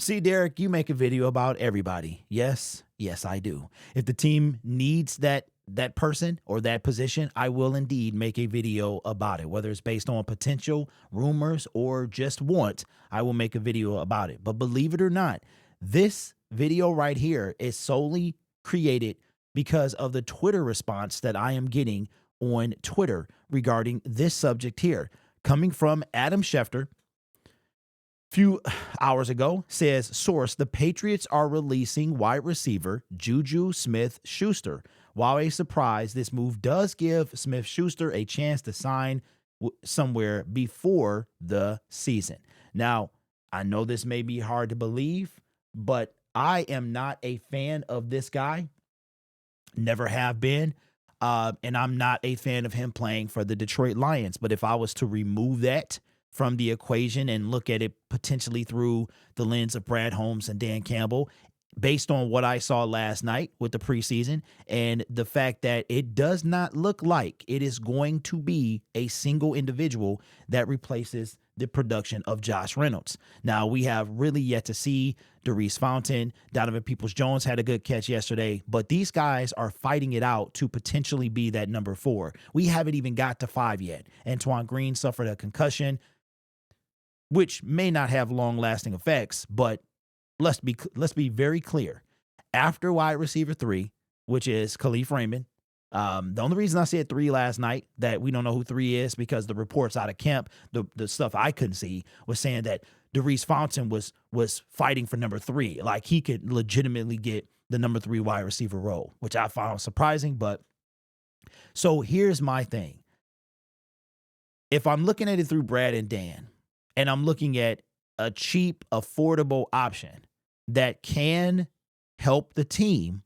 See, Derek, you make a video about everybody. Yes, yes, I do. If the team needs that person or that position, I will indeed make a video about it. Whether it's based on potential, rumors, or just want, I will make a video about it. But believe it or not, this video right here is solely created because of the Twitter response that I am getting on Twitter regarding this subject here. Coming from Adam Schefter, few hours ago, says, source, the Patriots are releasing wide receiver JuJu Smith-Schuster. While a surprise, this move does give Smith-Schuster a chance to sign somewhere before the season. Now, I know this may be hard to believe, but I am not a fan of this guy. Never have been. And I'm not a fan of him playing for the Detroit Lions. But if I was to remove that from the equation and look at it potentially through the lens of Brad Holmes and Dan Campbell, based on what I saw last night with the preseason and the fact that it does not look like it is going to be a single individual that replaces the production of Josh Reynolds. Now, we have really yet to see Darius Fountain. Donovan Peoples-Jones had a good catch yesterday, but these guys are fighting it out to potentially be that number 4. We haven't even got to 5 yet. Antoine Green suffered a concussion, which may not have long-lasting effects, but let's be very clear. After wide receiver 3, which is Khalif Raymond, the only reason I said 3 last night, that we don't know who 3 is, because the reports out of camp, the stuff I couldn't see, was saying that Darius Fountain was fighting for number 3. Like, he could legitimately get the number 3 wide receiver role, which I found surprising. But so here's my thing. If I'm looking at it through Brad and Dan, and I'm looking at a cheap, affordable option that can help the team,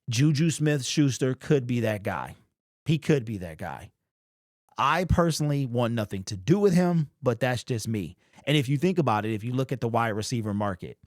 JuJu Smith-Schuster could be that guy. He could be that guy. I personally want nothing to do with him, but that's just me. And if you think about it, if you look at the wide receiver market,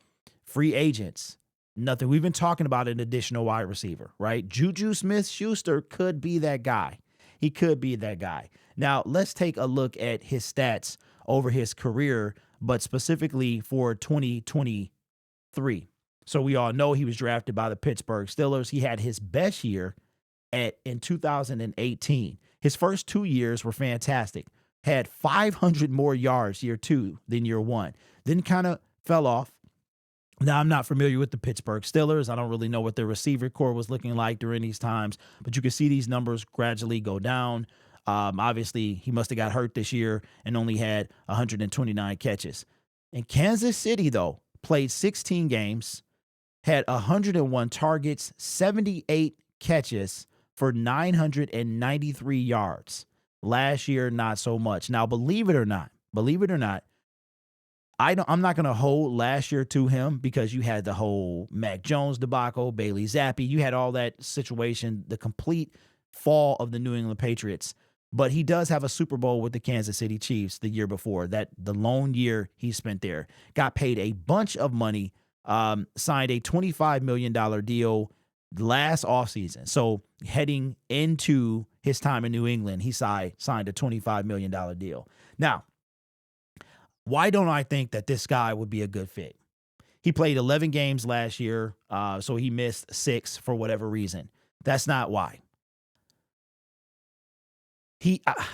free agents, nothing. We've been talking about an additional wide receiver, right? JuJu Smith-Schuster could be that guy. He could be that guy. Now, let's take a look at his stats over his career, but specifically for 2023. So we all know he was drafted by the Pittsburgh Steelers. He had his best year in 2018. His first 2 years were fantastic. Had 500 more yards year 2 than year 1. Then kind of fell off. Now, I'm not familiar with the Pittsburgh Steelers. I don't really know what their receiver core was looking like during these times, but you can see these numbers gradually go down. Obviously, he must have got hurt this year and only had 129 catches. In Kansas City, though, played 16 games, had 101 targets, 78 catches for 993 yards. Last year, not so much. Now, believe it or not, I'm not going to hold last year to him, because you had the whole Mac Jones debacle, Bailey Zappi. You had all that situation, the complete fall of the New England Patriots. But he does have a Super Bowl with the Kansas City Chiefs the year before, that the lone year he spent there. Got paid a bunch of money, signed a $25 million deal last offseason. So heading into his time in New England, he signed a $25 million deal. Now, why don't I think that this guy would be a good fit? He played 11 games last year, so he missed 6 for whatever reason. That's not why.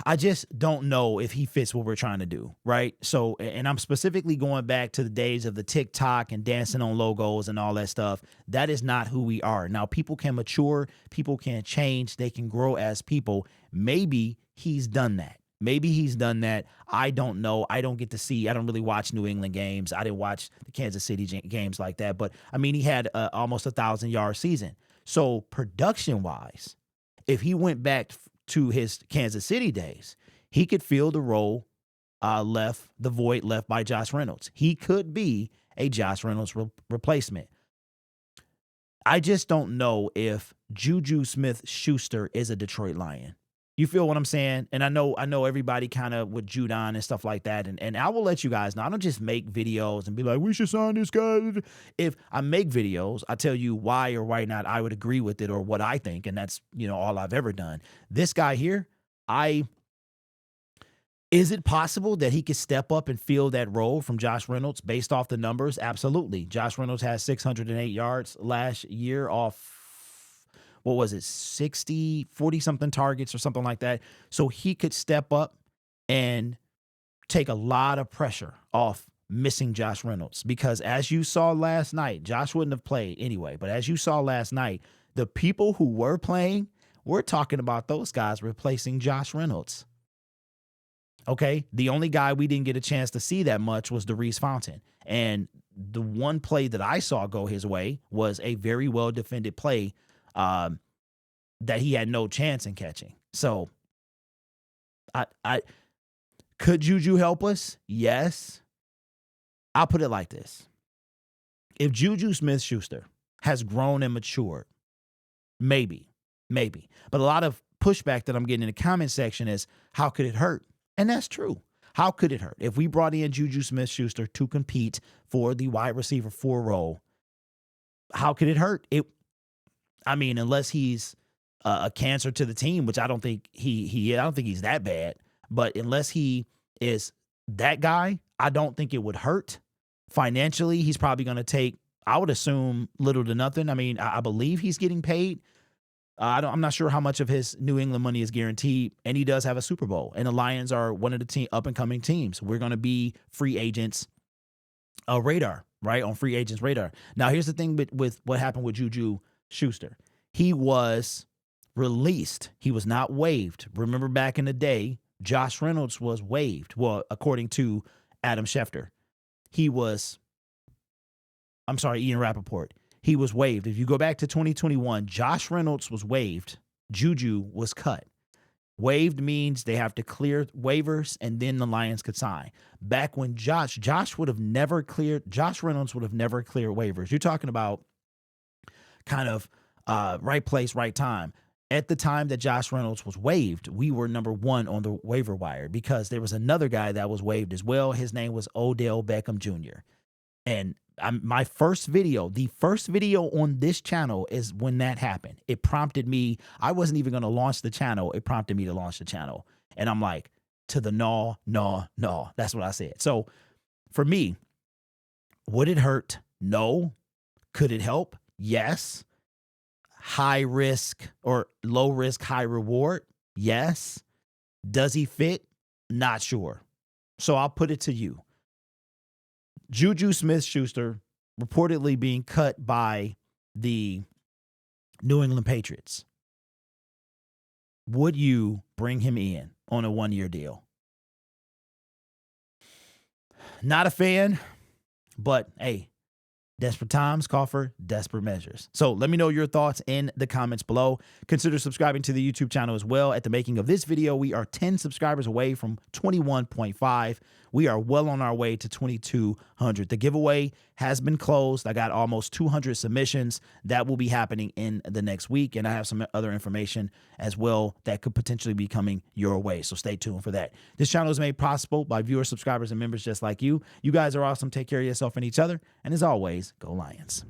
I just don't know if he fits what we're trying to do, right? So, and I'm specifically going back to the days of the TikTok and dancing on logos and all that stuff. That is not who we are. Now, people can mature, people can change, they can grow as people. Maybe he's done that. I don't know. I don't get to see. I don't really watch New England games. I didn't watch the Kansas City games like that. But, I mean, he had almost 1,000-yard season. So, production-wise, if he went back to his Kansas City days, he could fill the role the void left by Josh Reynolds. He could be a Josh Reynolds replacement. I just don't know if JuJu Smith-Schuster is a Detroit Lion. You feel what I'm saying? And I know everybody kind of with Judon and stuff like that. And I will let you guys know, I don't just make videos and be like, we should sign this guy. If I make videos, I tell you why or why not I would agree with it or what I think. And that's, all I've ever done. This guy here, Is it possible that he could step up and fill that role from Josh Reynolds based off the numbers? Absolutely. Josh Reynolds has 608 yards last year off, what was it, 40 something targets or something like that. So he could step up and take a lot of pressure off missing Josh Reynolds, because as you saw last night, Josh wouldn't have played anyway, but as you saw last night, the people who were playing, we're talking about those guys replacing Josh Reynolds. Okay, the only guy we didn't get a chance to see that much was Darius Fountain. And the one play that I saw go his way was a very well-defended play that he had no chance in catching. So, could JuJu help us? Yes. I'll put it like this. If JuJu Smith-Schuster has grown and matured, maybe. But a lot of pushback that I'm getting in the comment section is, how could it hurt? And that's true. How could it hurt? If we brought in JuJu Smith-Schuster to compete for the wide receiver 4 role, how could it hurt? Unless he's a cancer to the team, which I don't think I don't think he's that bad. But unless he is that guy, I don't think it would hurt. Financially, he's probably going to take, I would assume, little to nothing. I believe he's getting paid. I'm not sure how much of his New England money is guaranteed, and he does have a Super Bowl. And the Lions are one of the up-and-coming teams. We're going to be free agents radar, right, on free agents radar. Now, here's the thing with what happened with JuJu Schuster. He was released. He was not waived. Remember back in the day, Josh Reynolds was waived. Well, according to Adam Schefter. Ian Rappaport. He was waived. If you go back to 2021, Josh Reynolds was waived. JuJu was cut. Waived means they have to clear waivers and then the Lions could sign. Back when Josh Reynolds would have never cleared waivers. You're talking about kind of right place, right time. At the time that Josh Reynolds was waived, we were number 1 on the waiver wire because there was another guy that was waived as well. His name was Odell Beckham Jr. And the first video on this channel is when that happened. It prompted me. I wasn't even going to launch the channel. It prompted me to launch the channel. And I'm like, to the no. That's what I said. So for me, would it hurt? No. Could it help? Yes. High risk or low risk, high reward? Yes. Does he fit? Not sure. So I'll put it to you. JuJu Smith-Schuster reportedly being cut by the New England Patriots. Would you bring him in on a 1-year deal? Not a fan, but hey, desperate times call for desperate measures. So let me know your thoughts in the comments below. Consider subscribing to the YouTube channel as well. At the making of this video, we are 10 subscribers away from 21.5. We are well on our way to 2,200. The giveaway has been closed. I got almost 200 submissions. That will be happening in the next week. And I have some other information as well that could potentially be coming your way. So stay tuned for that. This channel is made possible by viewers, subscribers, and members just like you. You guys are awesome. Take care of yourself and each other. And as always, go Lions.